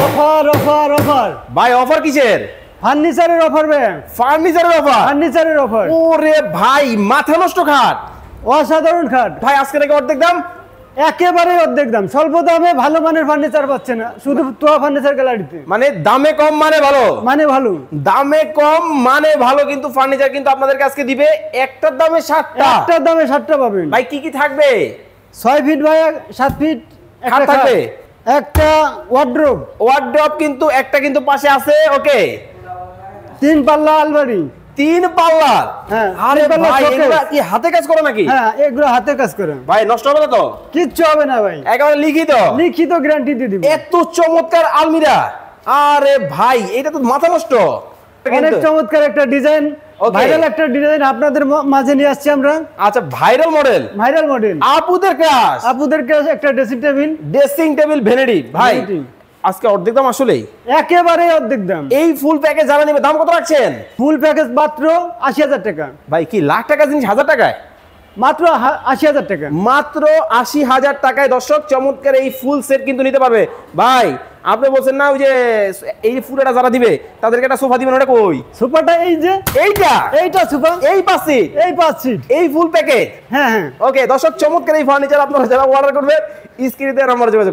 Offer offer offer ভাই offer কিসের? ফার্নিচারের অফার ভাই, ফার্নিচারের অফার। ফার্নিচারের অফার। ওরে ভাই মাথা নষ্ট খাট, অসাধারণ খাট ভাই আজকে নাকি অর্ধেক দাম। একেবারে অর্ধেক দাম, স্বল্প দামে ভালো মানের ফার্নিচার পাচ্ছে না শুধু তোয়া ফার্নিচার গ্যালারিতে। মানে দামে কম মানে ভালো, মানে ভালো, দামে কম মানে ভালো, কিন্তু ফার্নিচার কিন্তু আপনাদেরকে আজকে দিবে একটার দামে 60টা। একটার দামে 60টা পাবেন ভাই কি কি থাকবে? 6 ফিট বাই 7 ফিট খাট একটা থাকবে, একটা ওয়ার্ড্রোব, ওয়ার্ড্রপ কিন্তু একটা কিন্তু পাশে আছে। ওকে 3 পাল্লা আলমারি, 3 পাল্লা। হ্যাঁ, আরে 3 পাল্লা ভাই শোকেস। এগুলা কি হাতে কাজ করে নাকি? হ্যাঁ এগুলো হাতে কাজ করে ভাই নষ্ট হবে না তো? কিচ্ছু হবে না ভাই, একেবারে লিখিত লিখিত গ্যারান্টি দিয়ে দিব। এত চমৎকার আলমিরা, আরে ভাই এটা তো মাথা নষ্ট। অনেক চমৎকার একটা ডিজাইন, Okay. ভাইরাল একটা ডিজাইন আপনাদের মাঝে নিয়ে আসছি আমরা। আচ্ছা ভাইরাল মডেল, ভাইরাল মডেল, আপুদের ক্লাস, আপুদের কাছে একটা dressing table, dressing table vanity. ভাই Vanity। আজকে অর্ধেক দাম আসলেই, একেবারে অর্ধেক দাম। এই ফুল প্যাকেজ যারা নেবে দাম কত রাখছেন? ফুল প্যাকেজ মাত্র 80,000 টাকা, ভাই কি লাখ টাকা জিনিস 1000 টাকায়? মাত্র 80,000 টাকা। মাত্র 80,000 টাকায় দর্শক চমৎকার এই ফুল সেট কিন্তু নিতে পারবে। ভাই আপনি বলছেন না ওই যে এই ফুলটা যারা দিবে তাদেরকে একটা সোফা দিবেন, ওটা কই? সোফাটা এই যে এইটা সোফা, এই পাশে এই 5 সিট, এই ফুল প্যাকেজ। হ্যাঁ হ্যাঁ। ওকে দর্শক চমৎকার এই ফার্নিচার আপনারা যারা অর্ডার করবেন স্ক্রিনে দেওয়া নম্বরে যোগাযোগ